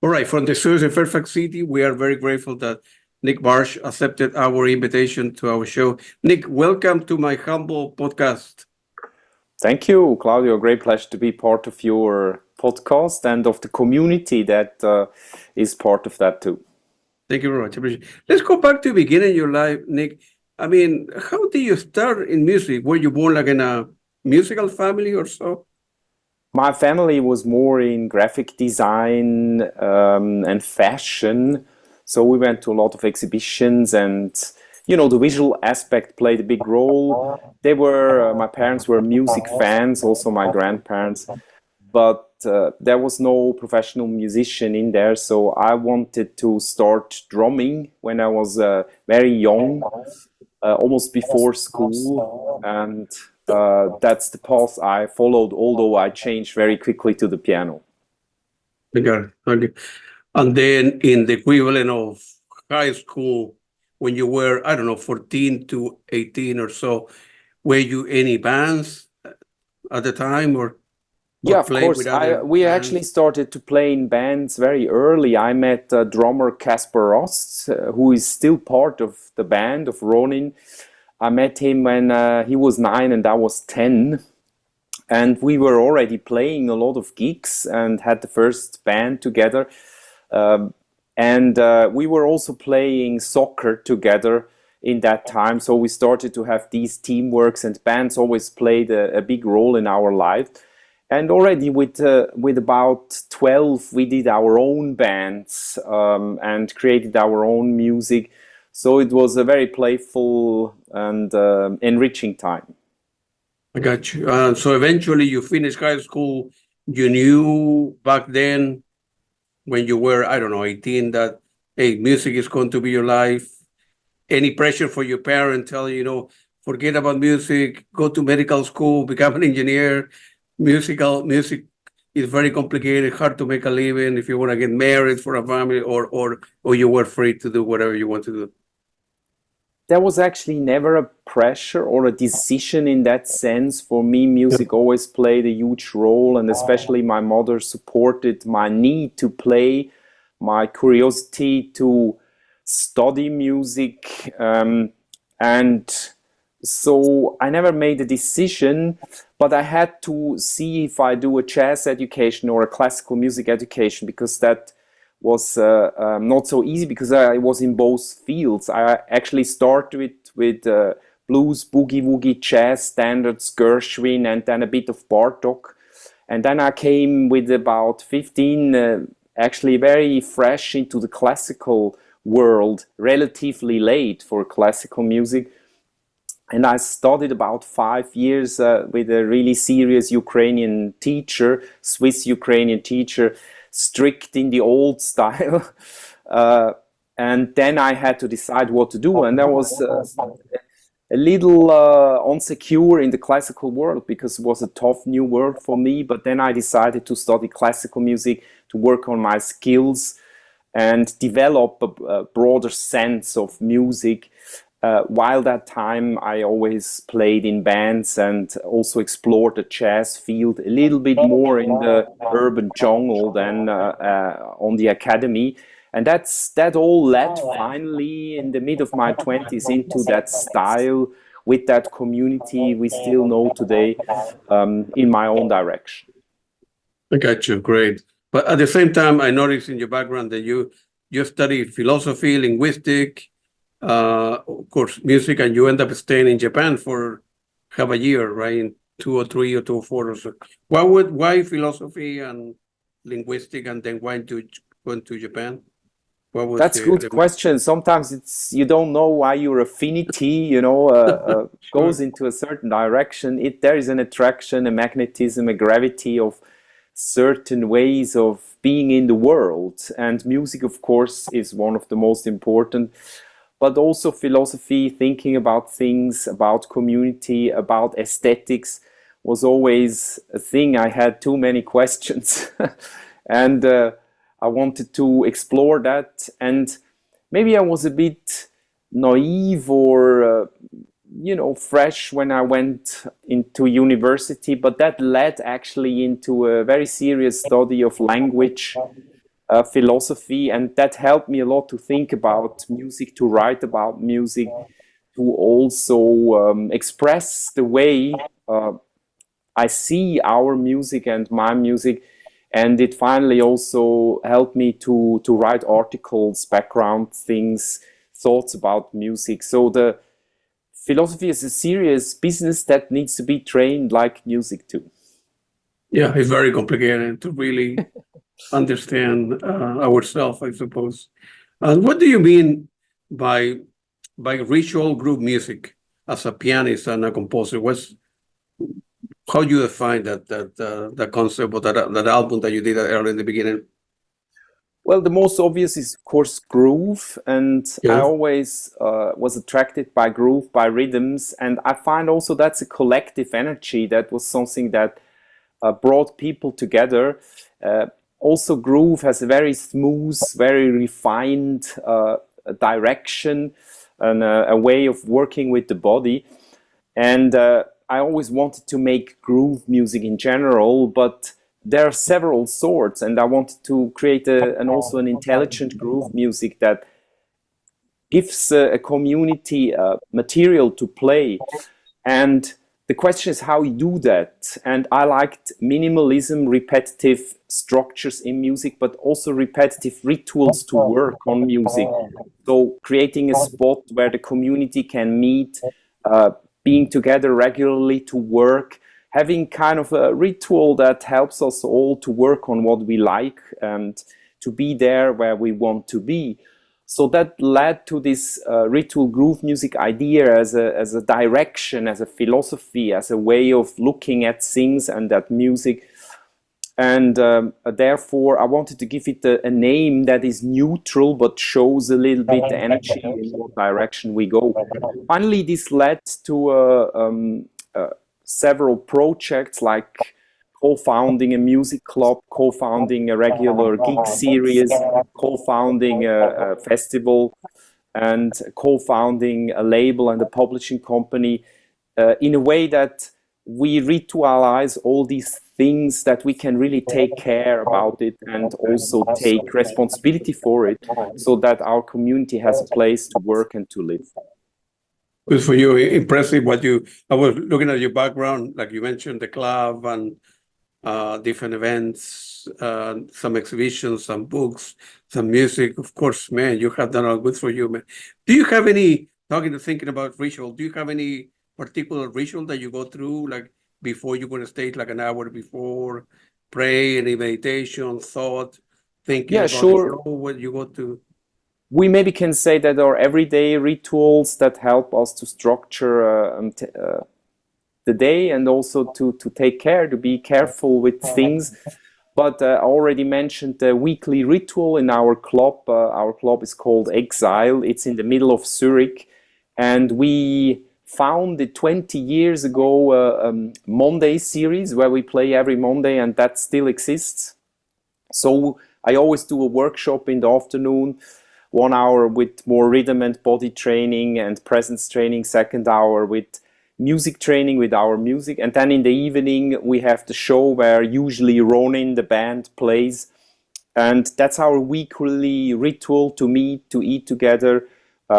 All right, from the studios in Fairfax City, we are very grateful that Nik Bärtsch accepted our invitation to our show. Nik, welcome to my humble podcast. Thank you, Claudio. Great pleasure to be part of your podcast and of the community that is part of that too. Thank you very much. Appreciate it. Let's go back to the beginning of your life, Nik. I mean, how did you start in music? Were you born like in a musical family or so? My family was more in graphic design and fashion. So we went to a lot of exhibitions and, the visual aspect played a big role. My parents were music fans, also my grandparents, but there was no professional musician in there. So I wanted to start drumming when I was very young, almost before school. And that's the path I followed, although I changed very quickly to the piano. Okay. And then in the equivalent of high school, when you were, I don't know, 14 to 18 or so, were you any bands at the time or Yeah, of played course. with other We bands? actually started to play in bands very early. I met drummer Kaspar Rast, who is still part of the band of Ronin. I met him when he was 9 and I was 10. And we were already playing a lot of gigs and had the first band together. And we were also playing soccer together in that time. So we started to have these teamworks, and bands always played a big role in our life. And already with about 12, we did our own bands and created our own music. So it was a very playful and enriching time. I got you. So eventually you finished high school. You knew back then when you were, I don't know, 18 that, hey, music is going to be your life. Any pressure for your parent telling you, forget about music, go to medical school, become an engineer. Music is very complicated, hard to make a living if you want to get married for a family, or you were free to do whatever you want to do. There was actually never a pressure or a decision in that sense. For me, music always played a huge role, and especially my mother supported my need to play, my curiosity to study music, and so I never made a decision, but I had to see if I do a jazz education or a classical music education, because that was not so easy, because I was in both fields. I actually started with blues, boogie woogie, jazz standards, Gershwin, and then a bit of Bartok. And then I came with about 15, actually very fresh into the classical world, relatively late for classical music. And I studied about 5 years with a really serious Ukrainian teacher, Swiss-Ukrainian teacher, strict in the old style. And then I had to decide what to do. And I was a little insecure in the classical world, because it was a tough new world for me. But then I decided to study classical music, to work on my skills and develop a broader sense of music. While that time, I always played in bands and also explored the jazz field a little bit more in the urban jungle than on the academy. And that all led finally in the mid of my 20s into that style with that community we still know today, in my own direction. I got you. Great. But at the same time, I noticed in your background that you studied philosophy, linguistics, of course, music, and you end up staying in Japan for half a year, right? In 203 or 204 or so. Why philosophy and linguistics, and then went to Japan? What was That's a good question. Sometimes you don't know why your affinity, goes into a certain direction. There is an attraction, a magnetism, a gravity of certain ways of being in the world. And music, of course, is one of the most important. But also philosophy, thinking about things, about community, about aesthetics was always a thing. I had too many questions. And I wanted to explore that, and maybe I was a bit naive or fresh when I went into university, but that led actually into a very serious study of language, philosophy, and that helped me a lot to think about music, to write about music, to also express the way I see our music and my music. And it finally also helped me to write articles, background things, thoughts about music. So the philosophy is a serious business that needs to be trained like music too. Yeah, it's very complicated to really understand ourselves, I suppose. What do you mean by ritual group music as a pianist and a composer? How do you define that concept or that album that you did early in the beginning? Well, the most obvious is, of course, groove. And I Yeah. always was attracted by groove, by rhythms. And I find also that's a collective energy. That was something that brought people together. Also, groove has a very smooth, very refined direction and a way of working with the body. And I always wanted to make groove music in general, but there are several sorts, and I wanted to create also an intelligent groove music that gives a community material to play. And the question is how you do that. And I liked minimalism, repetitive structures in music, but also repetitive rituals to work on music. So creating a spot where the community can meet, being together regularly to work, having kind of a ritual that helps us all to work on what we like and to be there where we want to be. So that led to this ritual groove music idea as a direction, as a philosophy, as a way of looking at things and at music. And therefore, I wanted to give it a name that is neutral but shows a little bit the energy in what direction we go. Finally, this led to several projects like co-founding a music club, co-founding a regular gig series, co-founding a festival, and co-founding a label and a publishing company in a way that we ritualize all these things, that we can really take care about it and also take responsibility for it, so that our community has a place to work and to live. Good for you. Impressive I was looking at your background, like you mentioned, the club and different events, some exhibitions, some books, some music. Of course, man, you have done all good for you, man. Do you have thinking about ritual, do you have any particular ritual that you go through, like before you go on stage, like an hour before, pray, any meditation, thought, thinking Yeah, about sure. what you go to? We maybe can say that our everyday rituals that help us to structure the day and also to take care, to be careful with things. But I already mentioned the weekly ritual in our club. Our club is called Exile. It's in the middle of Zurich. And we founded 20 years ago a Monday series where we play every Monday, and that still exists. So I always do a workshop in the afternoon, 1 hour with more rhythm and body training and presence training, second hour with music training with our music. And then in the evening, we have the show where usually Ronin, the band, plays. And that's our weekly ritual to meet, to eat together.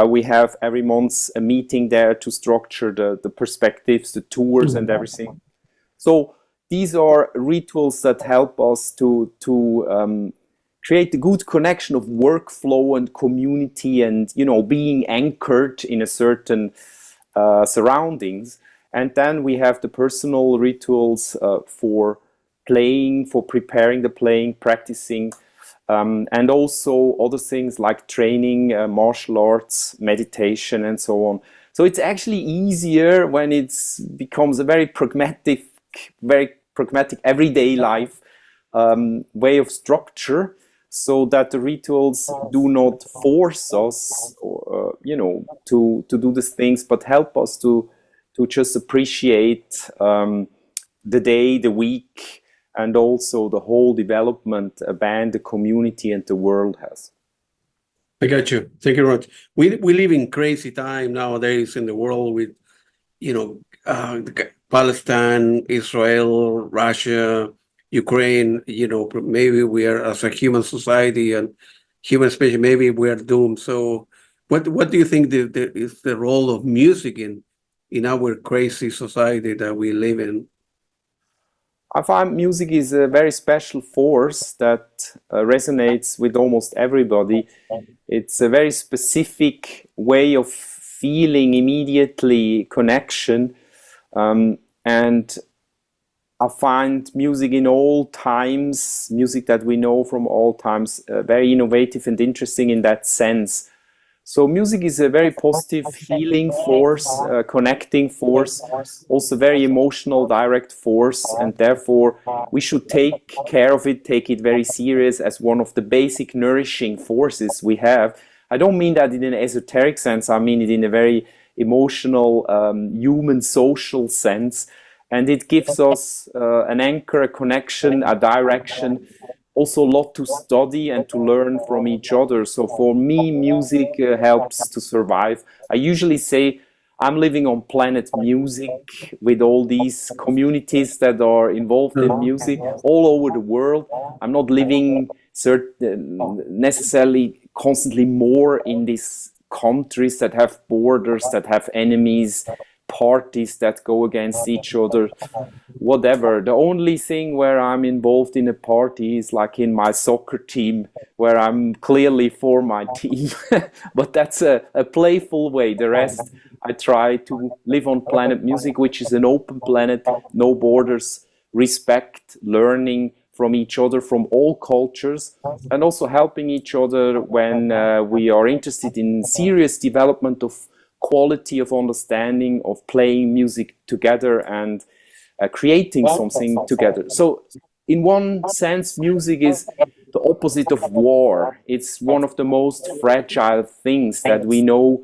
We have every month a meeting there to structure the perspectives, the tours and everything. So these are rituals that help us to create a good connection of workflow and community and, being anchored in a certain surroundings. And then we have the personal rituals for playing, for preparing the playing, practicing, and also other things like training, martial arts, meditation, and so on. So it's actually easier when it becomes a very pragmatic everyday life way of structure, so that the rituals do not force us, to do these things, but help us to just appreciate the day, the week, and also the whole development a band, the community, and the world has. I got you. Thank you very much. We live in crazy time nowadays in the world with, Palestine, Israel, Russia, Ukraine, maybe we are as a human society and human species, maybe we are doomed. So what do you think is the role of music in our crazy society that we live in? I find music is a very special force that resonates with almost everybody. It's a very specific way of feeling immediately connection. And I find music in all times, music that we know from all times, very innovative and interesting in that sense. So music is a very positive healing force, connecting force, also very emotional, direct force, and therefore we should take care of it, take it very serious as one of the basic nourishing forces we have. I don't mean that in an esoteric sense, I mean it in a very emotional, human, social sense. And it gives us an anchor, a connection, a direction, also a lot to study and to learn from each other. So for me, music helps to survive. I usually say I'm living on planet music with all these communities that are involved in music all over the world. I'm not living necessarily constantly more in these countries that have borders, that have enemies, parties that go against each other, whatever. The only thing where I'm involved in a party is like in my soccer team, where I'm clearly for my team. But that's a playful way. The rest, I try to live on planet music, which is an open planet, no borders, respect, learning from each other, from all cultures, and also helping each other when we are interested in serious development of quality of understanding of playing music together and creating something together. So in one sense, music is the opposite of war. It's one of the most fragile things that we know.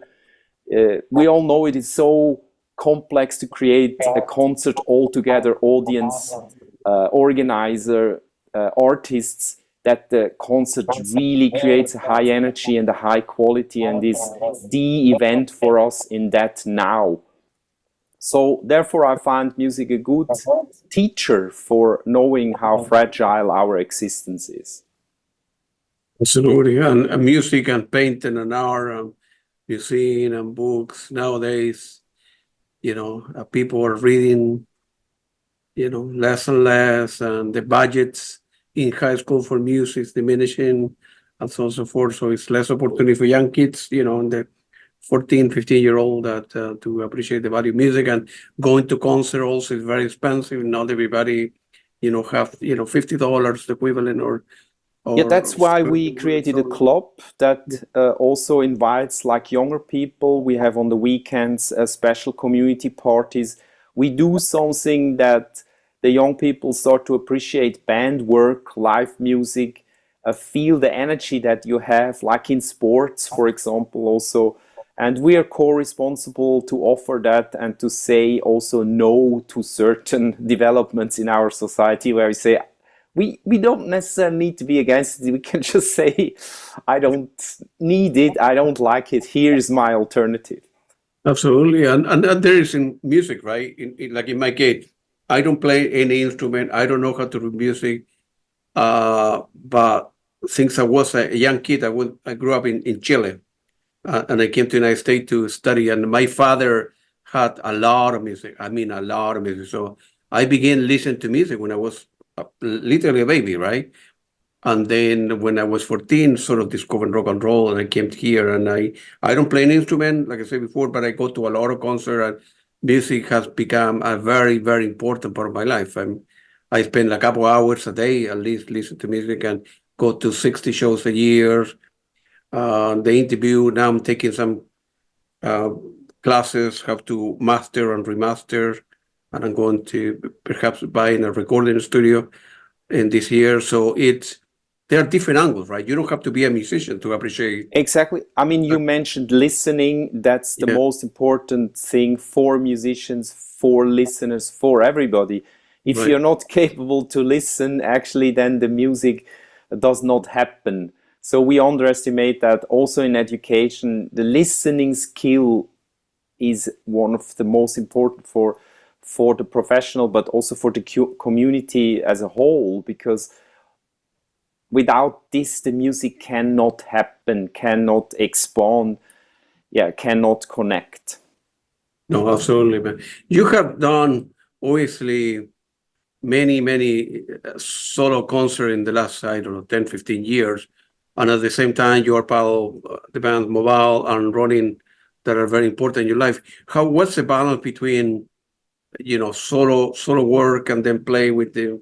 We all know it is so complex to create a concert altogether, audience, organizer, artists, that the concert really creates a high energy and a high quality and is the event for us in that now. So therefore I find music a good teacher for knowing how fragile our existence is. Absolutely. And music and painting and art and museum and books nowadays, people are reading, less and less, and the budgets in high school for music is diminishing and so on and so forth. So it's less opportunity for young kids, and the 14, 15-year-old that to appreciate the value of music. And going to concert also is very expensive. Not everybody, have, $50 the equivalent or yeah, that's why we created a club that also invites like younger people. We have on the weekends special community parties. We do something that the young people start to appreciate band work, live music, feel the energy that you have, like in sports, for example, also. And we are co-responsible to offer that and to say also no to certain developments in our society where we say, we don't necessarily need to be against it. We can just say, I don't need it, I don't like it, here's my alternative. Absolutely. And there is in music, right? Like in my case, I don't play any instrument. I don't know how to read music. But since I was a young kid, I grew up in Chile. And I came to the United States to study. And my father had a lot of music. I mean, a lot of music. So I began listening to music when I was literally a baby, right? And then when I was 14, sort of discovered rock and roll, and I came here. And I don't play an instrument, like I said before, but I go to a lot of concerts. And music has become a very, very important part of my life. I spend a couple hours a day at least listen to music and go to 60 shows a year. The interview, now I'm taking some classes, have to master and remaster, and I'm going to perhaps buy in a recording studio in this year. So there are different angles, right? You don't have to be a musician to appreciate. Exactly. I mean, you mentioned listening. That's the most important thing for musicians, for listeners, for everybody. If Right. you're not capable to listen, actually, then the music does not happen. So we underestimate that also in education. The listening skill is one of the most important for the professional, but also for the community as a whole, because without this, the music cannot happen, cannot expand, cannot connect. No, absolutely. But you have done obviously many solo concerts in the last, I don't know, 10, 15 years. And at the same time, you are part of the band Mobile and running that are very important in your life. What's the balance between, solo work and then playing with the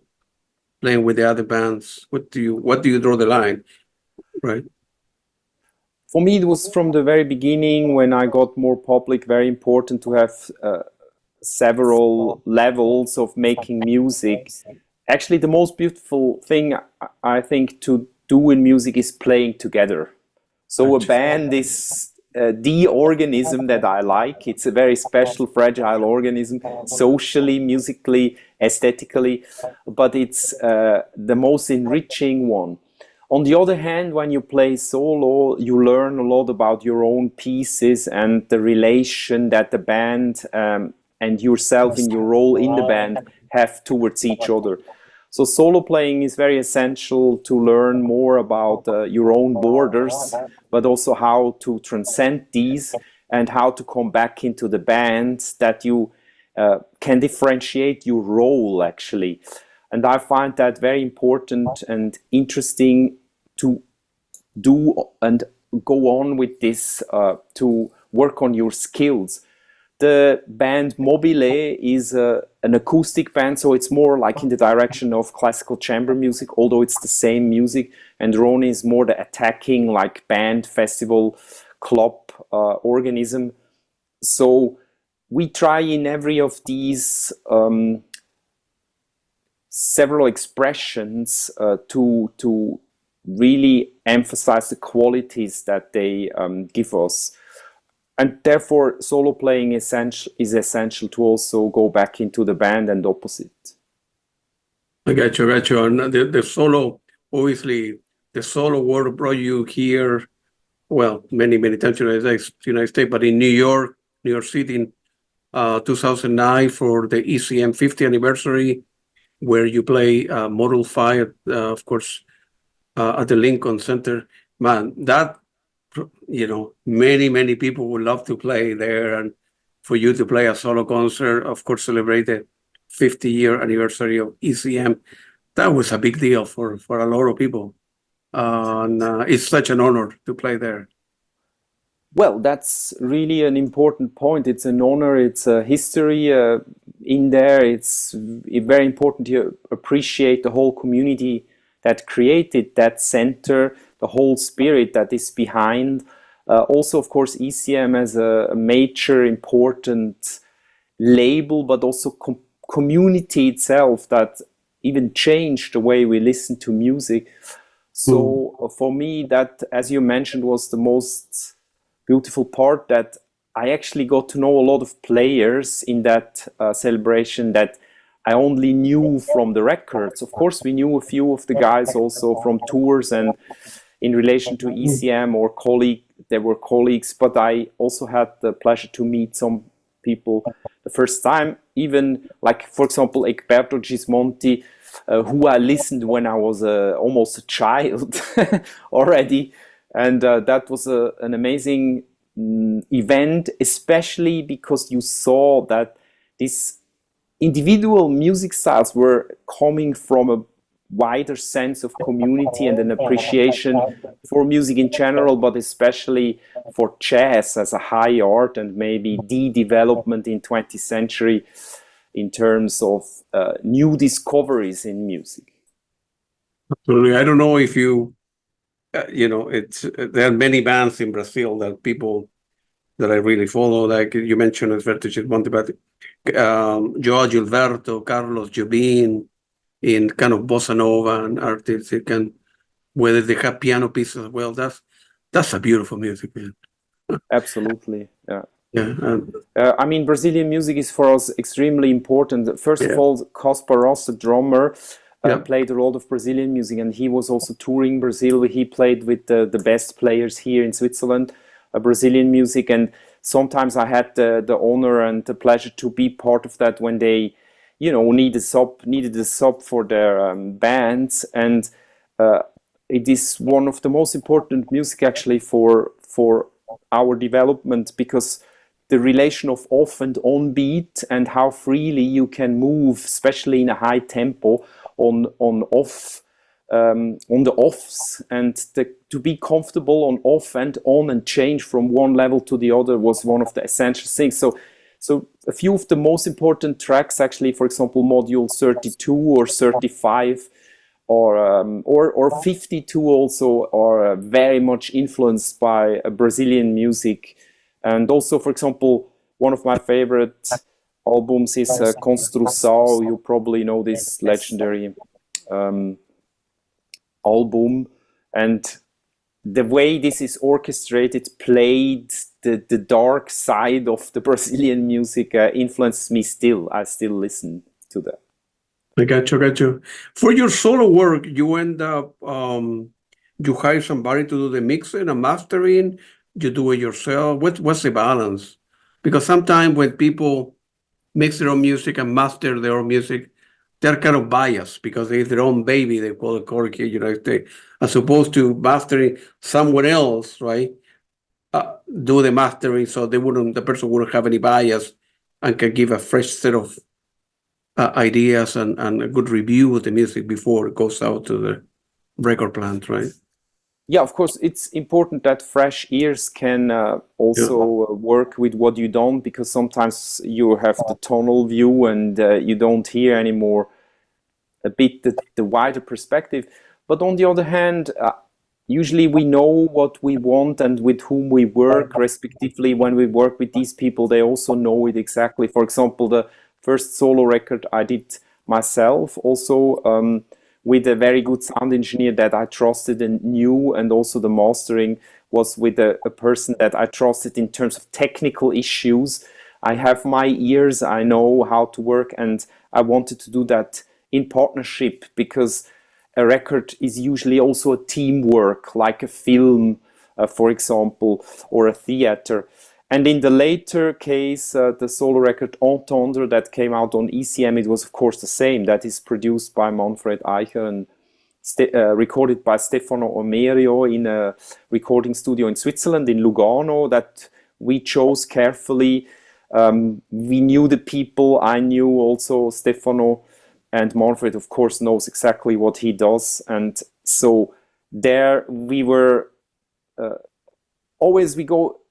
other bands? What do you draw the line, right? For me, it was from the very beginning, when I got more public, very important to have several levels of making music. Actually, the most beautiful thing I think to do in music is playing together. So a band is the organism that I like. It's a very special, fragile organism, socially, musically, aesthetically, but it's the most enriching one. On the other hand, when you play solo, you learn a lot about your own pieces and the relation that the band and yourself in your role in the band have towards each other. So solo playing is very essential to learn more about your own borders, but also how to transcend these and how to come back into the band, that you can differentiate your role, actually. And I find that very important and interesting to do and go on with this, to work on your skills. The band Mobile is an acoustic band, so it's more like in the direction of classical chamber music, although it's the same music. And Roni is more the attacking, like band, festival, club organism. So we try in every of these several expressions to really emphasize the qualities that they give us. And therefore, solo playing is essential to also go back into the band and opposite. I got you. And the solo, obviously, the solo world brought you here, well, many times in the United States, but in New York City in 2009 for the ECM 50th anniversary, where you play Model 5, of course, at the Lincoln Center. Man, that, many people would love to play there, and for you to play a solo concert, of course, celebrate the 50-year anniversary of ECM, that was a big deal for a lot of people. And it's such an honor to play there. Well, that's really an important point. It's an honor, it's a history in there. It's very important to appreciate the whole community that created that center, the whole spirit that is behind. Also, of course, ECM as a major important label, but also community itself that even changed the way we listen to music. So for me, that, as you mentioned, was the most beautiful part, that I actually got to know a lot of players in that celebration that I only knew from the records. Of course, we knew a few of the guys also from tours and in relation to ECM or they were colleagues, but I also had the pleasure to meet some people the first time, even like, for example, Nik Bärtsch, who I listened when I was almost a child already. And that was an amazing event, especially because you saw that these individual music styles were coming from a wider sense of community and an appreciation for music in general, but especially for jazz as a high art and maybe the development in 20th century in terms of new discoveries in music. Absolutely. I don't know if you, there are many bands in Brazil that people that I really follow, like you mentioned, Vertices Monte, but Joao Gilberto, Carlos Jobim, in kind of bossa nova and artists, whether they have piano pieces as well. That's a beautiful music, man. Absolutely, yeah. Yeah. I mean, Brazilian music is for us extremely important. First of all, Kaspar Rast, the drummer, played a lot of Brazilian music, and he was also touring Brazil. He played with the best players here in Switzerland, Brazilian music. And sometimes I had the honor and the pleasure to be part of that when they, needed a sub for their bands, and it is one of the most important music actually for our development, because the relation of off and on beat and how freely you can move, especially in a high tempo, on the offs, and to be comfortable on off and on and change from one level to the other was one of the essential things. So a few of the most important tracks, actually, for example, module 32 or 35 or 52 also, are very much influenced by Brazilian music. And also, for example, one of my favorite albums is Construção. You probably know this legendary album. And the way this is orchestrated, played, the dark side of the Brazilian music influences me still. I still listen to that. I got you. For your solo work, you end up, you hire somebody to do the mixing and mastering, you do it yourself. What's the balance? Because sometimes when people mix their own music and master their own music, they're kind of biased because it's their own baby, they call it corky, as opposed to mastering someone else, right? Do the mastering so the person wouldn't have any bias and can give a fresh set of ideas and a good review of the music before it goes out to the record plant, right? Yeah, of course, it's important that fresh ears can also work with what you don't, because sometimes you have the tunnel view and you don't hear anymore a bit the wider perspective. But on the other hand, usually we know what we want and with whom we work, respectively. When we work with these people, they also know it exactly. For example, the first solo record I did myself, also with a very good sound engineer that I trusted and knew, and also the mastering was with a person that I trusted in terms of technical issues. I have my ears, I know how to work, and I wanted to do that in partnership, because a record is usually also a teamwork, like a film, for example, or a theater. And in the later case, the solo record Entendre that came out on ECM, it was of course the same. That is produced by Manfred Eicher and recorded by Stefano Omerio in a recording studio in Switzerland, in Lugano, that we chose carefully. We knew the people. I knew also Stefano, and Manfred, of course, knows exactly what he does. And so there we were, always we go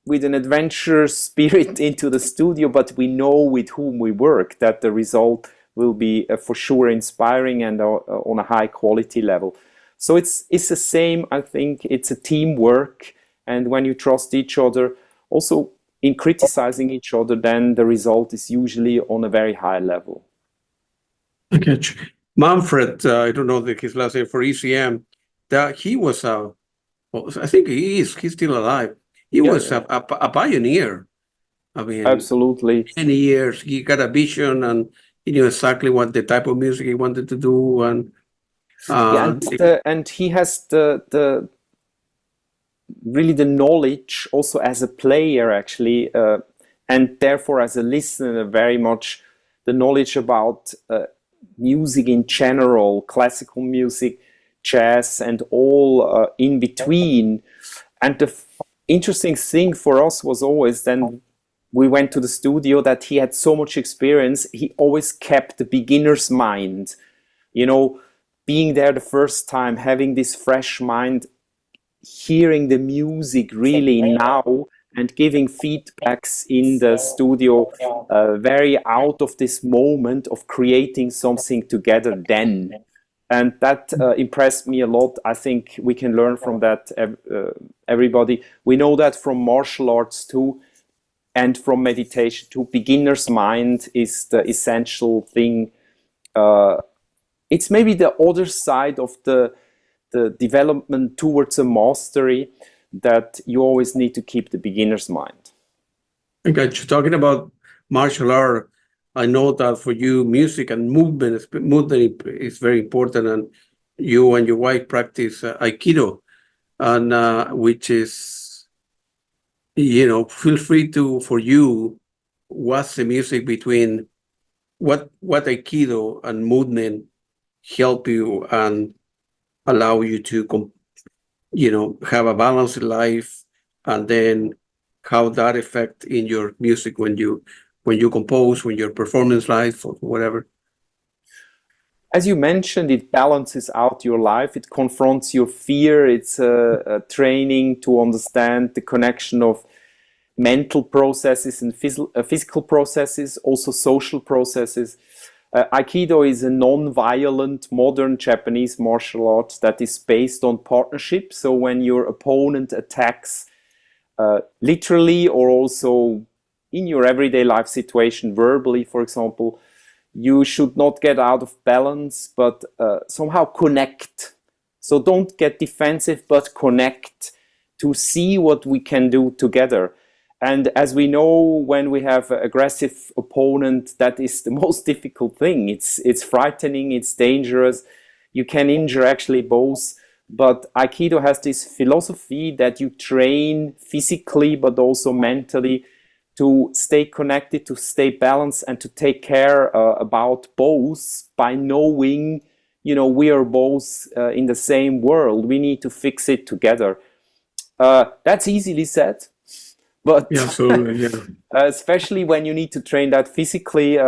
with an adventure spirit into the studio, but we know with whom we work, that the result will be for sure inspiring and on a high quality level. So it's the same, I think. It's a teamwork, and when you trust each other, also in criticizing each other, then the result is usually on a very high level. I get you. Manfred, I don't know his last name, for ECM, that he was well, I think he's still alive. He was a pioneer. I mean, absolutely. Many years he got a vision, and he knew exactly what the type of music he wanted to do, and and he has the really the knowledge also as a player, actually, and therefore as a listener, very much the knowledge about music in general, classical music, jazz, and all in between. And the interesting thing for us was always, then we went to the studio, that he had so much experience. He always kept the beginner's mind, being there the first time, having this fresh mind, hearing the music really now, and giving feedbacks in the studio, very out of this moment of creating something together then. And that impressed me a lot. I think we can learn from that, everybody. We know that from martial arts too, and from meditation too. Beginner's mind is the essential thing. It's maybe the other side of the development towards a mastery, that you always need to keep the beginner's mind. I got you. Talking about martial art, I know that for you, music and movement is very important, and you and your wife practice Aikido, and which is feel free to, for you, what's the music between what Aikido and movement help you and allow you to have a balanced life, and then how that affect in your music when you compose, when your performance life or whatever. As you mentioned, it balances out your life. It confronts your fear. It's a training to understand the connection of mental processes and physical processes, also social processes. Aikido is a non-violent modern Japanese martial art that is based on partnership. So when your opponent attacks literally, or also in your everyday life situation, verbally, for example, you should not get out of balance, but somehow connect. So don't get defensive, but connect to see what we can do together. And as we know, when we have an aggressive opponent, that is the most difficult thing. It's frightening, it's dangerous. You can injure actually both. But Aikido has this philosophy that you train physically, but also mentally, to stay connected, to stay balanced, and to take care about both by knowing, we are both in the same world. We need to fix it together. That's easily said, but Yeah, absolutely. Yeah. especially when you need to train that physically,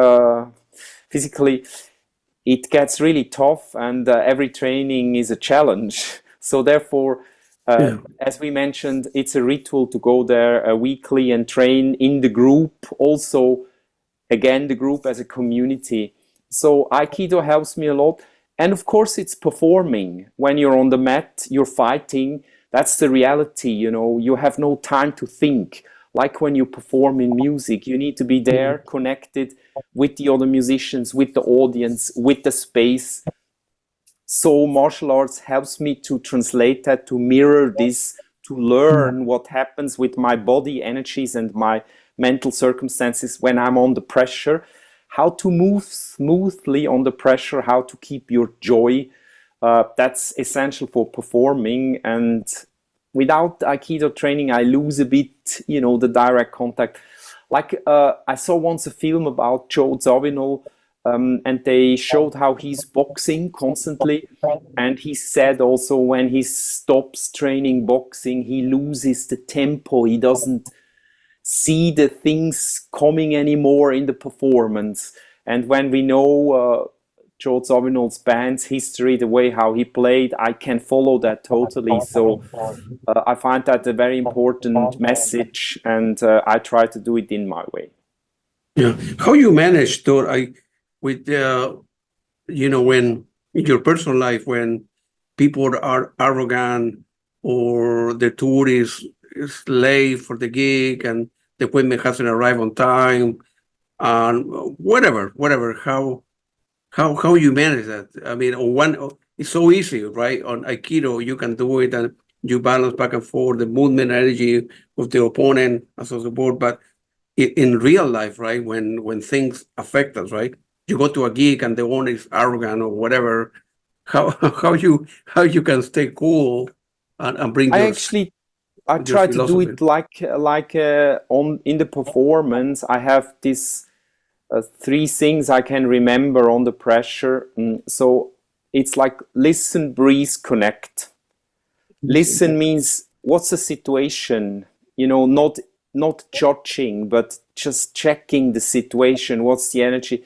it gets really tough, and every training is a challenge. So therefore, Yeah. as we mentioned, it's a ritual to go there weekly and train in the group. Also, again, the group as a community. So Aikido helps me a lot. And of course, it's performing. When you're on the mat, you're fighting. That's the reality, you have no time to think. Like when you perform in music, you need to be there, connected with the other musicians, with the audience, with the space. So martial arts helps me to translate that, to mirror this, to learn what happens with my body energies and my mental circumstances when I'm under pressure, how to move smoothly under pressure, how to keep your joy. That's essential for performing. And without Aikido training, I lose a bit, the direct contact. Like I saw once a film about Joe Zawinul, and they showed how he's boxing constantly. And he said also when he stops training boxing, he loses the tempo. He doesn't see the things coming anymore in the performance. And when we know Joe Zawinul's band's history, the way how he played, I can follow that totally. So I find that a very important message, and I try to do it in my way. Yeah. How you manage though, with when in your personal life, when people are arrogant or the tour is late for the gig and the equipment hasn't arrived on time, and whatever, how you manage that? I mean, it's so easy, right? On Aikido, you can do it and you balance back and forth the movement energy of the opponent as a support. But in real life, right, when things affect us, right, you go to a gig and the owner is arrogant or whatever. How you can stay cool and bring I your actually I try to do philosophy? it like on in the performance. I have this three things I can remember on the pressure. So it's like listen, breathe, connect. Listen means what's the situation, not judging, but just checking the situation. What's the energy?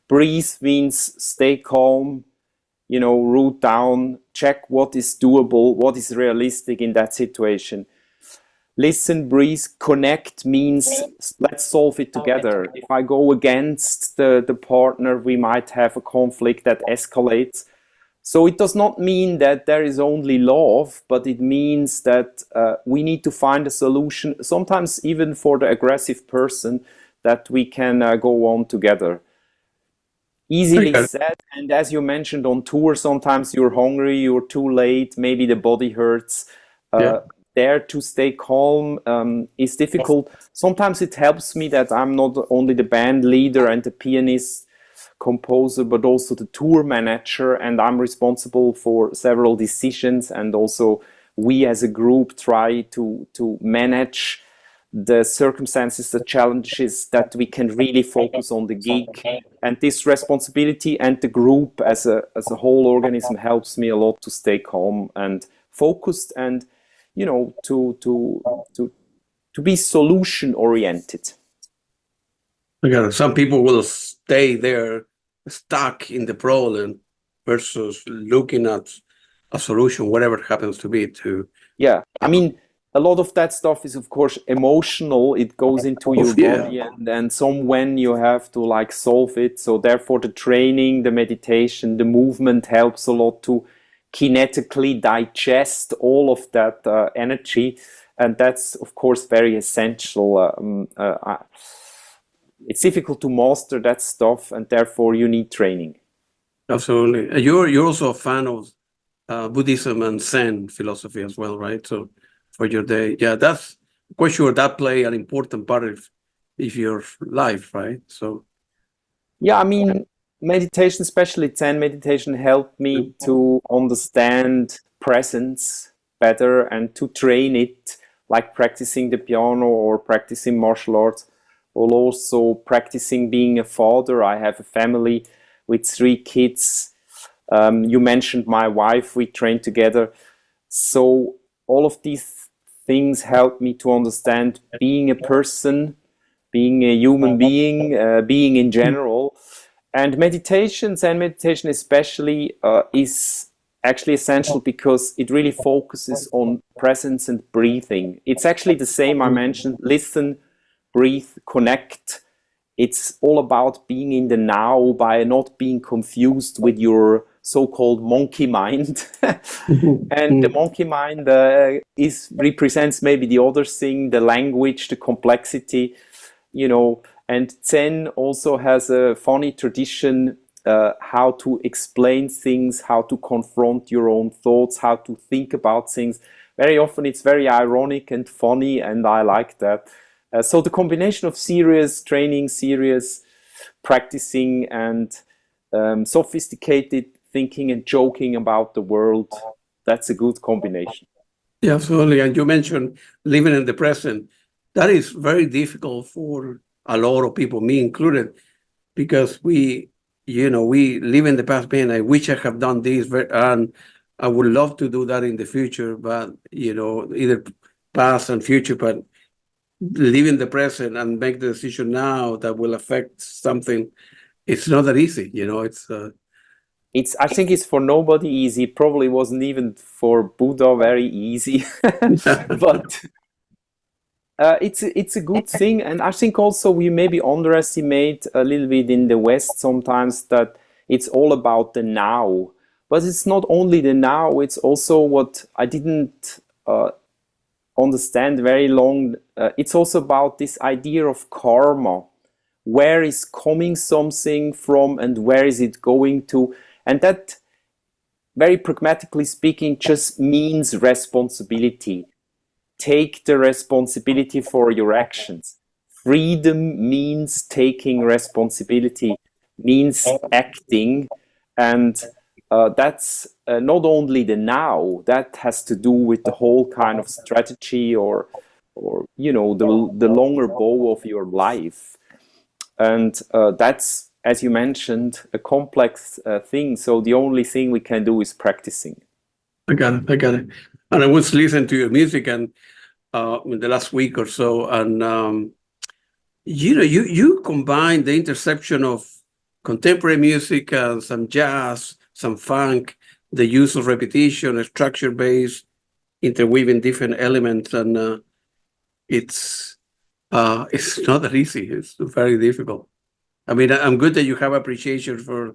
Breathe means stay calm, root down, check what is doable, what is realistic in that situation. Listen, breathe, connect means let's solve it together. If I go against the partner, we might have a conflict that escalates. So it does not mean that there is only love, but it means that we need to find a solution, sometimes even for the aggressive person, that we can go on together. Easily said, and as you mentioned on tour, sometimes you're hungry, you're too late, maybe the body hurts. Yeah. There to stay calm is difficult. Sometimes it helps me that I'm not only the band leader and the pianist, composer, but also the tour manager, and I'm responsible for several decisions, and also we as a group try to manage the circumstances, the challenges, that we can really focus on the gig. And this responsibility and the group as a whole organism helps me a lot to stay calm and focused, and to be solution oriented. Again, some people will stay there stuck in the problem versus looking at a solution, whatever it happens to be. Yeah, I mean, a lot of that stuff is, of course, emotional. It goes into your body, and when you have to like solve it. So therefore, the training, the meditation, the movement helps a lot to kinetically digest all of that energy, and that's, of course, very essential. It's difficult to master that stuff, and therefore you need training. Absolutely. And you're also a fan of Buddhism and Zen philosophy as well, right? So for your day, yeah, that's quite sure that play an important part of your life, right? So yeah, I mean, meditation, especially Zen meditation, helped me to understand presence better and to train it, like practicing the piano or practicing martial arts, or also practicing being a father. I have a family with 3 kids. You mentioned my wife, we train together. So all of these things help me to understand being a person, being a human being, being in general. And meditation, Zen meditation especially, is actually essential because it really focuses on presence and breathing. It's actually the same I mentioned: listen, breathe, connect. It's all about being in the now by not being confused with your so-called monkey mind. And the monkey mind represents maybe the other thing, the language, the complexity, and Zen also has a funny tradition, how to explain things, how to confront your own thoughts, how to think about things. Very often it's very ironic and funny, and I like that. So the combination of serious training, serious practicing, and sophisticated thinking and joking about the world, that's a good combination. yeah, absolutely. And you mentioned living in the present. That is very difficult for a lot of people, me included, because we live in the past. Man, I wish I have done this, and I would love to do that in the future, but either past and future, but live in the present and make the decision now that will affect something. It's not that easy, I think it's for nobody easy. It probably wasn't even for Buddha very easy, but it's a good thing. And I think also we maybe underestimate a little bit in the West sometimes that it's all about the now. But it's not only the now, it's also what I didn't understand very long. It's also about this idea of karma. Where is coming something from and where is it going to? And that, very pragmatically speaking, just means responsibility. Take the responsibility for your actions. Freedom means taking responsibility, means acting, and that's not only the now. That has to do with the whole kind of strategy, or the longer bow of your life, and that's, as you mentioned, a complex thing. So the only thing we can do is practicing. I got it. And I was listening to your music and in the last week or so, and you combine the intersection of contemporary music and some jazz, some funk, the use of repetition, a structure base, interweaving different elements, and it's not that easy. It's very difficult. I mean, I'm good that you have appreciation for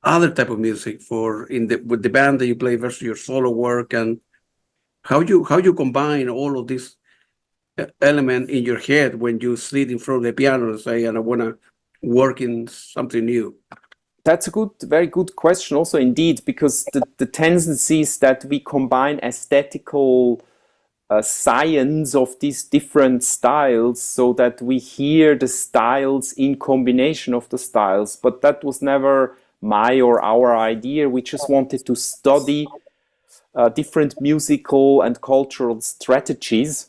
other type of music, with the band that you play versus your solo work, and how you combine all of this element in your head when you sit in front of the piano and say, and I want to work in something new. That's a very good question also, indeed, because the tendency is that we combine aesthetical science of these different styles so that we hear the styles in combination of the styles. But that was never my or our idea. We just wanted to study different musical and cultural strategies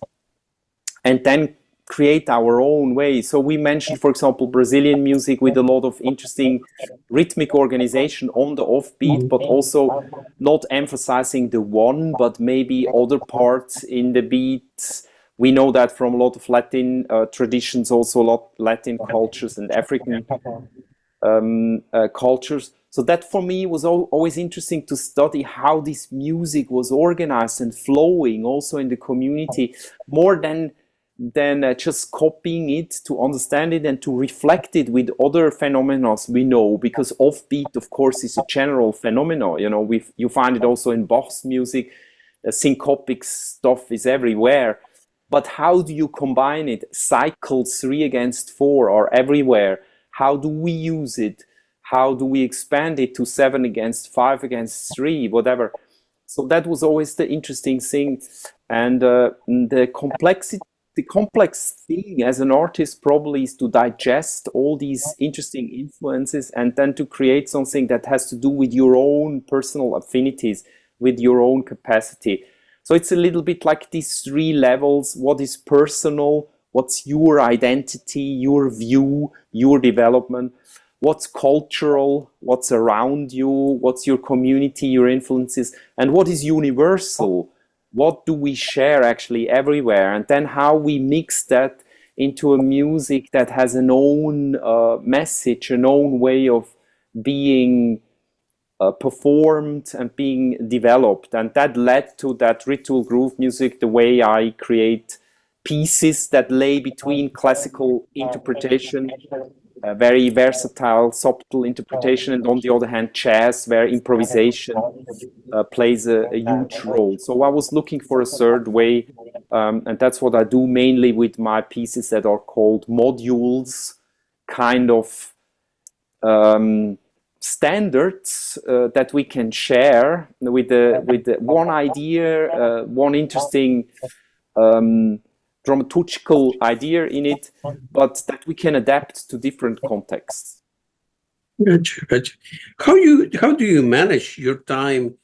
and then create our own way. So we mentioned, for example, Brazilian music with a lot of interesting rhythmic organization on the offbeat, but also not emphasizing the one, but maybe other parts in the beat. We know that from a lot of Latin traditions, also a lot Latin cultures and African cultures. So that for me was always interesting to study how this music was organized and flowing also in the community, more than just copying it, to understand it and to reflect it with other phenomena we know, because offbeat, of course, is a general phenomenon. You know, you find it also in Bach's music. Syncopic stuff is everywhere. But how do you combine it? Cycles 3 against 4 are everywhere. How do we use it? How do we expand it to 7 against 5 against 3, whatever? So that was always the interesting thing. And the complex thing as an artist probably is to digest all these interesting influences and then to create something that has to do with your own personal affinities, with your own capacity. So it's a little bit like these 3 levels. What is personal? What's your identity, your view, your development? What's cultural? What's around you? What's your community, your influences? And what is universal? What do we share actually everywhere? And then how we mix that into a music that has an own message, an own way of being performed and being developed. And that led to that ritual groove music, the way I create pieces that lay between classical interpretation, very versatile, subtle interpretation, and on the other hand, jazz, where improvisation plays a huge role. So I was looking for a third way, and that's what I do mainly with my pieces that are called modules, kind of standards that we can share with the one idea, one interesting dramaturgical idea in it, but that we can adapt to different contexts. Gotcha. How do you manage your time?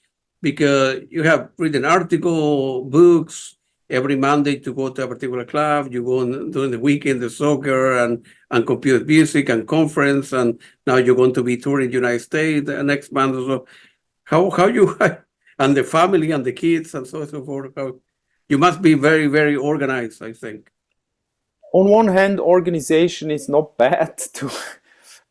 Because you have written article, books, every Monday to go to a particular club. You go on during the weekend, the soccer and computer music and conference, and now you're going to be touring the United States the next month or so. How you and the family and the kids and so on and so forth. You must be very, very organized, I think. On one hand, organization is not bad to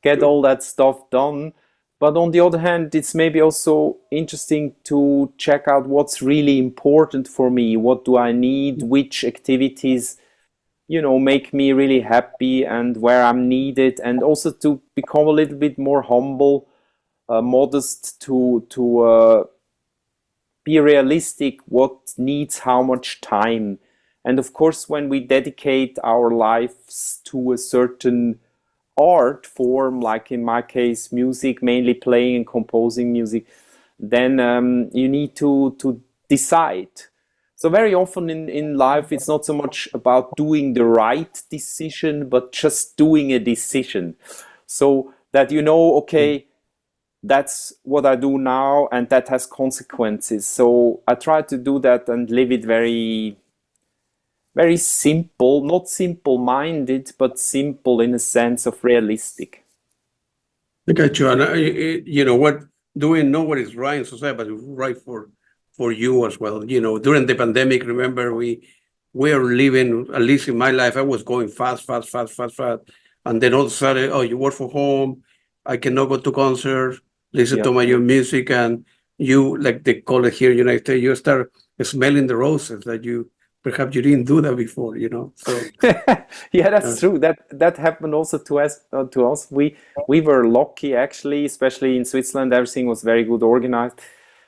get all that stuff done. But on the other hand, it's maybe also interesting to check out what's really important for me. What do I need? Which activities, make me really happy and where I'm needed. And also to become a little bit more humble, modest, to be realistic, what needs how much time. And of course, when we dedicate our lives to a certain art form, like in my case, music, mainly playing and composing music, then you need to decide. So very often in life, it's not so much about doing the right decision, but just doing a decision. So that okay, that's what I do now, and that has consequences. So I try to do that and live it very, very simple, not simple-minded, but simple in a sense of realistic. I got you. And what doing know what is right in society, but right for you as well. During the pandemic, remember we are living, at least in my life, I was going fast, and then all of a sudden, oh, you work from home, I cannot go to concerts, listen to my own music, and you, like they call it here in the United States, you start smelling the roses that perhaps you didn't do that before, So yeah, that's true. That happened also to us. We were lucky, actually, especially in Switzerland. Everything was very good organized.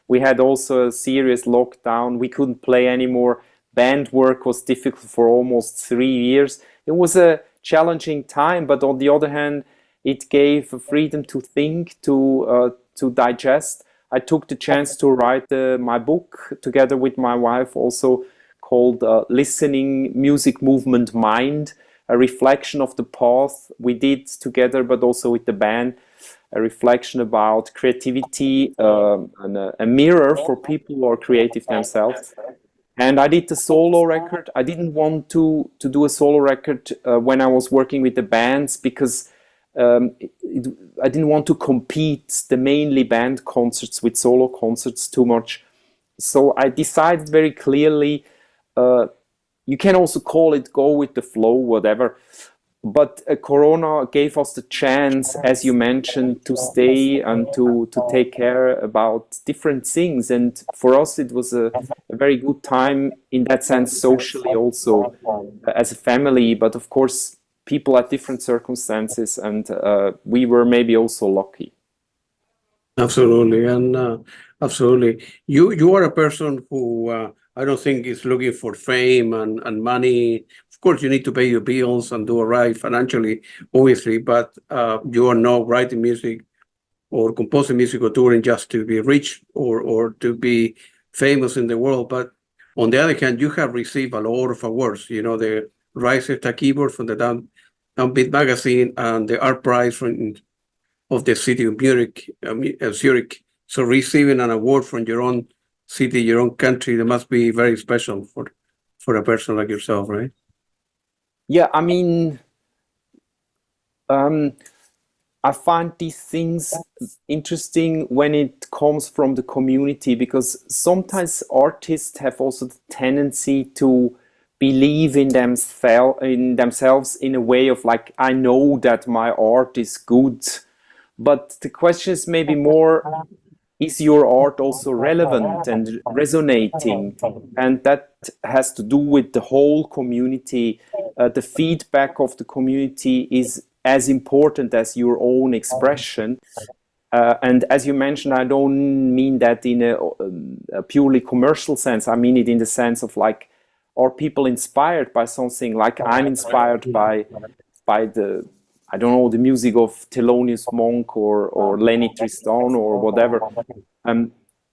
We had also a serious lockdown. We couldn't play anymore. Band work was difficult for almost 3 years. It was a challenging time, but on the other hand, it gave freedom to think, to digest. I took the chance to write my book together with my wife, also called Listening Music Movement Mind, a reflection of the path we did together, but also with the band, a reflection about creativity, and a mirror for people who are creative themselves. And I did the solo record. I didn't want to do a solo record when I was working with the bands because I didn't want to compete the mainly band concerts with solo concerts too much. So I decided very clearly, you can also call it go with the flow, whatever. But Corona gave us the chance, as you mentioned, to stay and to take care about different things. And for us, it was a very good time in that sense, socially also as a family. But of course, people had different circumstances, and we were maybe also lucky. Absolutely, and absolutely, you are a person who I don't think is looking for fame and money. Of course, you need to pay your bills and do all right financially, obviously, but you are not writing music or composing music or touring just to be rich or to be famous in the world. But on the other hand, you have received a lot of awards. You know, the Reisetter keyboard from the Downbeat magazine and the Art Prize of the city of Zurich. So receiving an award from your own city, your own country, that must be very special for a person like yourself, right? Yeah, I mean, I find these things interesting when it comes from the community because sometimes artists have also the tendency to believe in themselves in a way of like, I know that my art is good. But the question is maybe more, is your art also relevant and resonating? And that has to do with the whole community. The feedback of the community is as important as your own expression. And as you mentioned, I don't mean that in a purely commercial sense. I mean it in the sense of like, are people inspired by something? Like I'm inspired by the, I don't know, the music of Thelonious Monk or Lenny Tristan or whatever.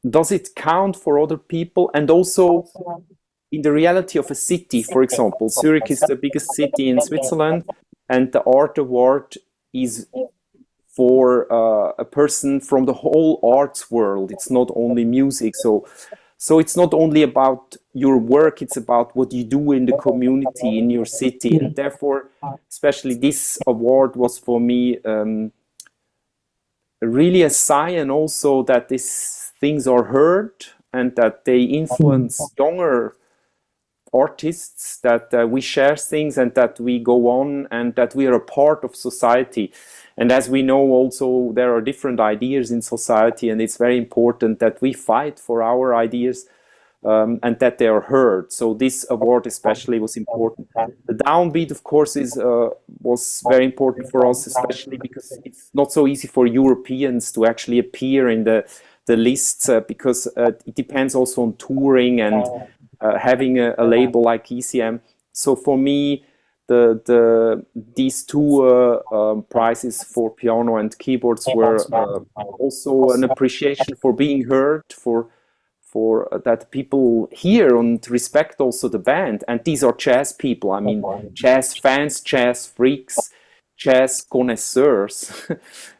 Does it count for other people? And also in the reality of a city, for example, Zurich is the biggest city in Switzerland, and the art award is for a person from the whole arts world. It's not only music. So it's not only about your work, it's about what you do in the community, in your city. And therefore, especially this award was for me really a sign also that these things are heard and that they influence younger artists, that we share things and that we go on and that we are a part of society. And as we know also, there are different ideas in society, and it's very important that we fight for our ideas and that they are heard. So this award especially was important. The downbeat, of course, was very important for us, especially because it's not so easy for Europeans to actually appear in the lists because it depends also on touring and having a label like ECM. So for me, these two prizes for piano and keyboards were also an appreciation for being heard, for that people hear and respect also the band. And these are jazz people. I mean, jazz fans, jazz freaks, jazz connoisseurs.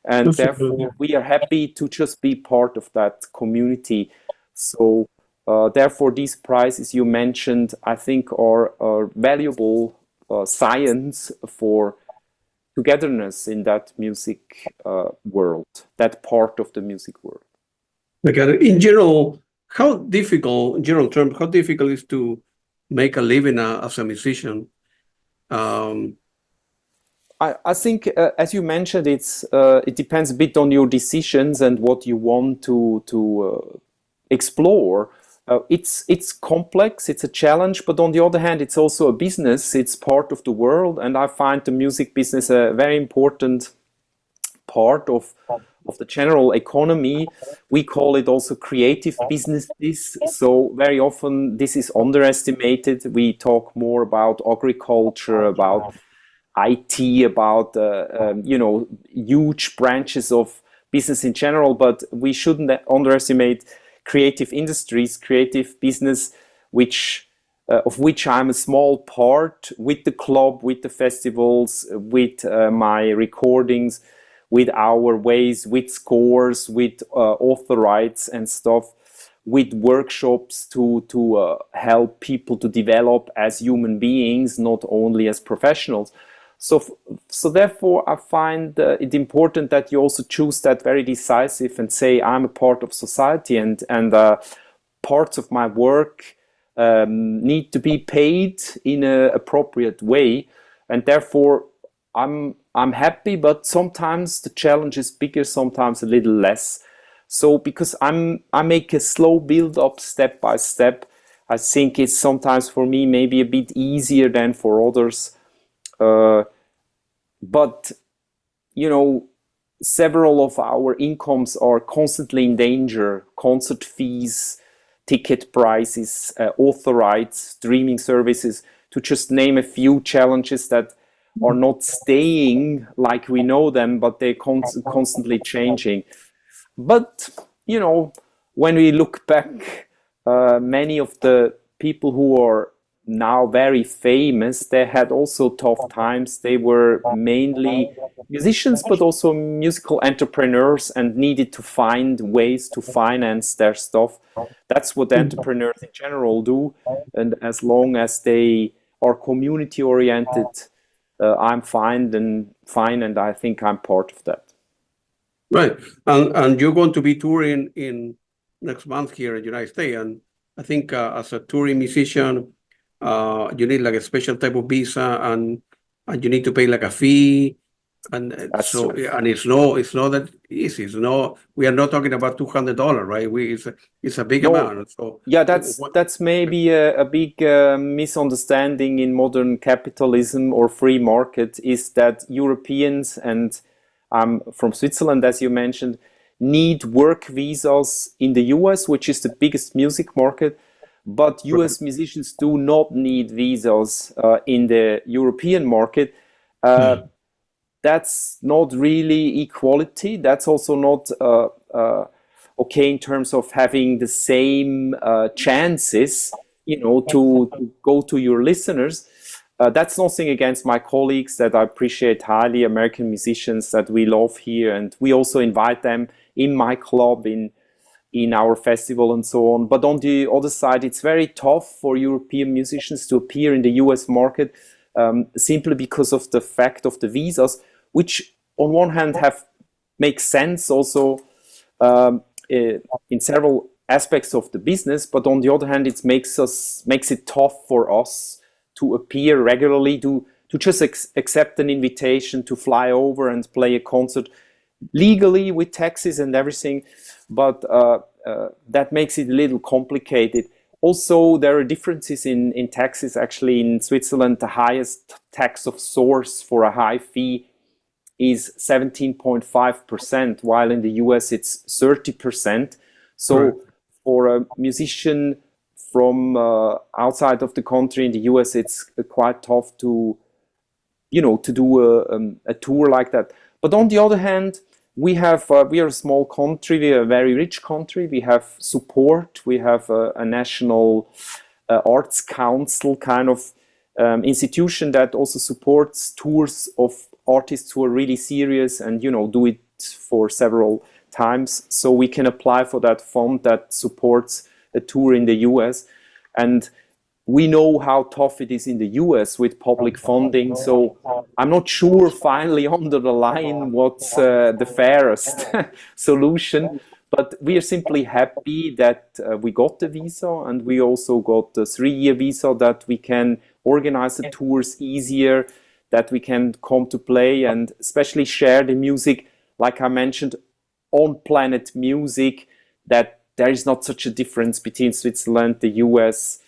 And therefore, we are happy to just be part of that community. So therefore, these prizes you mentioned, I think, are valuable science for togetherness in that music world, that part of the music world. Like in general, how difficult, in general terms, how difficult is to make a living as a musician? I think, as you mentioned, it depends a bit on your decisions and what you want to explore. It's complex, it's a challenge, but on the other hand, it's also a business. It's part of the world, and I find the music business a very important part of the general economy. We call it also creative businesses. So very often this is underestimated. We talk more about agriculture, about IT, about huge branches of business in general, but we shouldn't underestimate creative industries, creative business, of which I'm a small part, with the club, with the festivals, with my recordings, with our ways, with scores, with author rights and stuff. with workshops to help people to develop as human beings, not only as professionals. So therefore, I find it important that you also choose that very decisive and say, I'm a part of society, and parts of my work need to be paid in an appropriate way, and therefore I'm happy. But sometimes the challenge is bigger, sometimes a little less. So because I make a slow build up step by step, I think it's sometimes for me maybe a bit easier than for others. But you know, several of our incomes are constantly in danger: concert fees, ticket prices, author rights, streaming services, to just name a few challenges that are not staying like we know them, but they're constantly changing. But you know, when we look back, many of the people who are now very famous, they had also tough times. They were mainly musicians, but also musical entrepreneurs, and needed to find ways to finance their stuff. That's what entrepreneurs in general do. And as long as they are community oriented, I'm fine, and I think I'm part of that. Right. And you're going to be touring in next month here in the United States. And I think as a touring musician, you need like a special type of visa, and you need to pay like a fee. And That's so, true. and it's not that easy. We are not talking about $200, right? It's a big No, amount. So yeah, what? that's maybe a big misunderstanding in modern capitalism or free market, is that Europeans, and from Switzerland, as you mentioned, need work visas in the US, which is the biggest music market. But US musicians do not need visas in the European market. That's not really equality. That's also not okay in terms of having the same chances, you know, to go to your listeners. That's nothing against my colleagues that I appreciate highly, American musicians that we love here, and we also invite them in my club, in our festival, and so on. But on the other side, it's very tough for European musicians to appear in the US market, simply because of the fact of the visas, which on one hand make sense also in several aspects of the business, but on the other hand, it makes it tough for us to appear regularly, to just accept an invitation to fly over and play a concert legally with taxes and everything. But that makes it a little complicated. Also, there are differences in taxes. Actually, in Switzerland, the highest tax of source for a high fee is 17.5%, while in the US it's 30%. So Right. for a musician from outside of the country in the US, it's quite tough to, you know, to do a tour like that. But on the other hand, we are a small country. We are a very rich country. We have support. We have a national arts council kind of institution that also supports tours of artists who are really serious and, you know, do it for several times. So we can apply for that fund that supports a tour in the US. And we know how tough it is in the US with public funding. So I'm not sure finally under the line what's the fairest solution. But we are simply happy that we got the visa, and we also got the 3-year visa, that we can organize the tours easier, that we can come to play and especially share the music, like I mentioned, on planet music, that there is not such a difference between Switzerland, the US,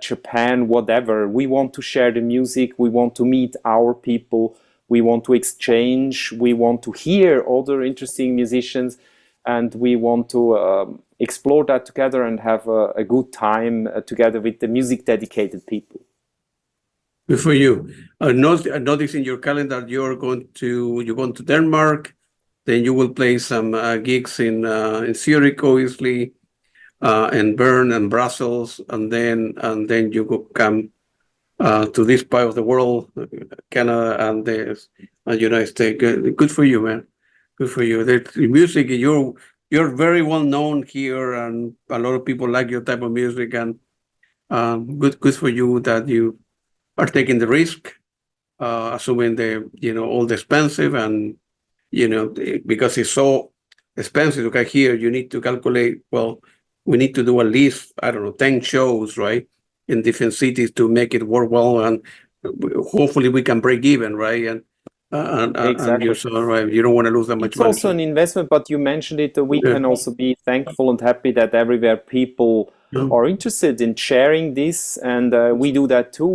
Japan, whatever. We want to share the music, we want to meet our people, we want to exchange, we want to hear other interesting musicians, and we want to explore that together and have a good time together with the music dedicated people. Good for you. I notice in your calendar you're going to Denmark, then you will play some gigs in Zurich, obviously, and Bern and Brussels, and then you go come to this part of the world, Canada and United States. Good for you, man. Good for you. The music, you're very well known here, and a lot of people like your type of music. And good for you that you are taking the risk, assuming all the expensive, and because it's so expensive to get here, you need to calculate. Well, we need to do at least, I don't know, 10 shows, right, in different cities to make it work well, and hopefully we can break even, right? And you're Exactly. so right. You don't want to lose that much It's money. also an investment, but you mentioned it. We Yeah. can also be thankful and happy that everywhere people Yeah. are interested in sharing this, and we do that too.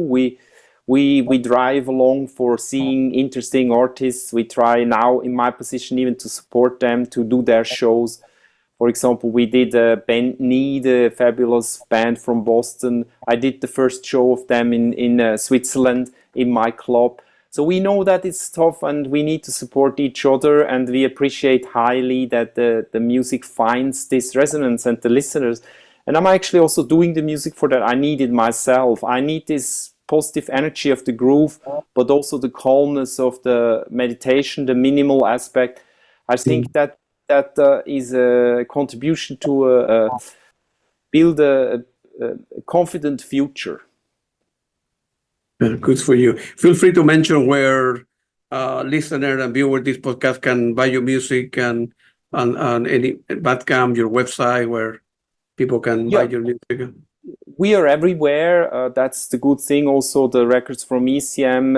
We drive along for seeing interesting artists. We try now, in my position, even to support them to do their shows. For example, we did a bandleader, a fabulous band from Boston. I did the first show of them in Switzerland in my club. So we know that it's tough and we need to support each other, and we appreciate highly that the music finds this resonance and the listeners. And I'm actually also doing the music for that. I need it myself. I need this positive energy of the groove, but also the calmness of the meditation, the minimal aspect. I think that is a contribution to build a confident future. Good for you. Feel free to mention where listener and viewer this podcast can buy your music, and any Bandcamp, your website, where people can buy Yeah, your music. we are everywhere. That's the good thing. Also, the records from ECM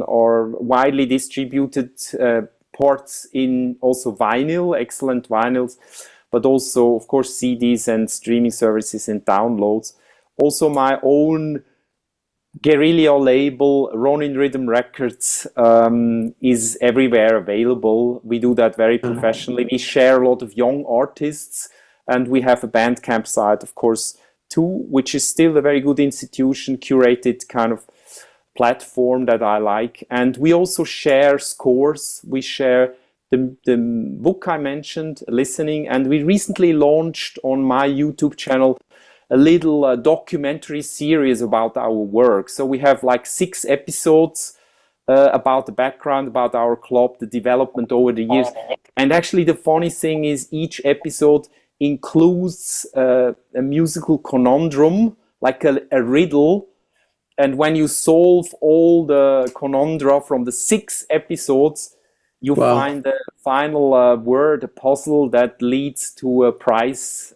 are widely distributed. Parts in also vinyl, excellent vinyls, but also, of course, CDs and streaming services and downloads. Also, my own guerrilla label, Ronin Rhythm Records, is everywhere available. We do that very professionally. We share a lot of young artists, and we have a Bandcamp site, of course, too, which is still a very good institution, curated kind of platform that I like. And we also share scores. We share the book I mentioned, Listening, and we recently launched on my YouTube channel a little documentary series about our work. So we have like 6 episodes about the background, about our club, the development over the years. And actually the funny thing is each episode includes a musical conundrum, like a riddle. And when you solve all the conundra from the 6 episodes, you Wow. find the final word, a puzzle that leads to a prize,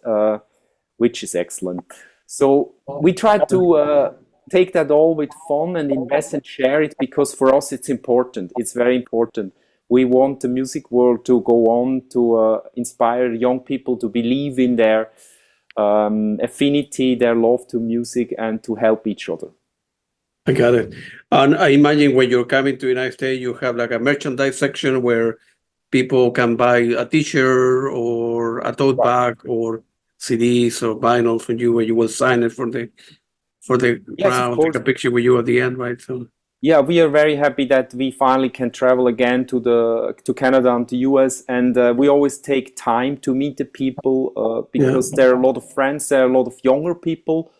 which is excellent. So we try to take that all with fun and invest and share it, because for us it's important. It's very important. We want the music world to go on to inspire young people to believe in their affinity, their love to music, and to help each other. I got it. And I imagine when you're coming to the United States, you have like a merchandise section where people can buy a T-shirt or a tote bag or CDs or vinyls from you, where you will sign it for the Yes, of crowd, take course. a picture with you at the end, right? So Yeah, we are very happy that we finally can travel again to Canada and the US, and we always take time to meet the people because there are a lot of friends, there are a lot of younger people.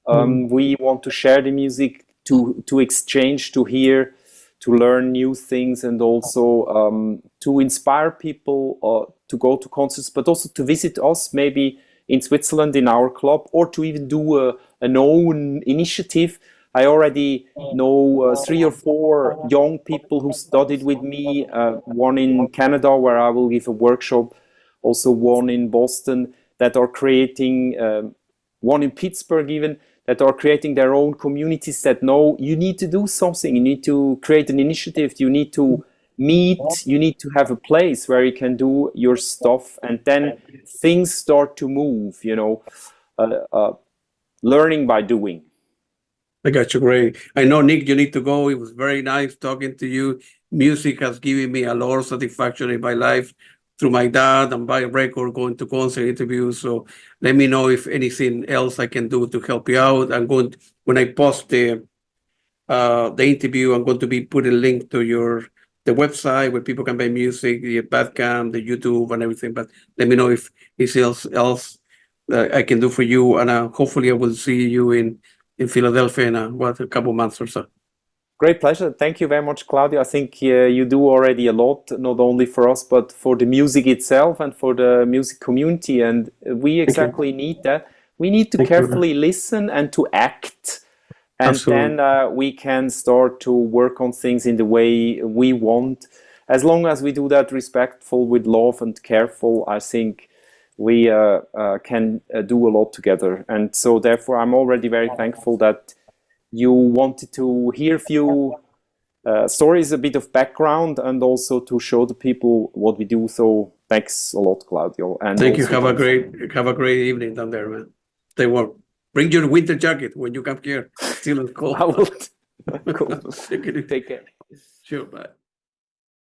We want to share the music, to exchange, to hear, to learn new things, and also to inspire people to go to concerts, but also to visit us maybe in Switzerland in our club, or to even do an own initiative. I already know 3 or 4 young people who studied with me, one in Canada where I will give a workshop, also one in Boston, that are creating, one in Pittsburgh even, that are creating their own communities that know you need to do something, you need to create an initiative, you need to meet, you need to have a place where you can do your stuff, and then things start to move, learning by doing. I got you. Great. I know, Nick, you need to go. It was very nice talking to you. Music has given me a lot of satisfaction in my life through my dad and by record, going to concert interviews. So let me know if anything else I can do to help you out. I'm going when I post the interview, I'm going to be putting a link to the website where people can buy music, the Bandcamp, the YouTube, and everything. But let me know if there's else I can do for you, and hopefully I will see you in Philadelphia in a couple months or so. Great pleasure. Thank you very much, Claudio. I think you do already a lot, not only for us, but for the music itself and for the music community. And we exactly need that. We need to Thank you. carefully listen and to act. And Absolutely. then we can start to work on things in the way we want. As long as we do that respectful, with love and careful, I think we can do a lot together. And so therefore, I'm already very thankful that you wanted to hear a few stories, a bit of background, and also to show the people what we do. So thanks a lot, Claudio. And Thank you. also Have a great evening down there, man. Stay warm. Bring your winter jacket when you come here. Still cold. I will. Cool. Take it easy. Take care. Sure, bye.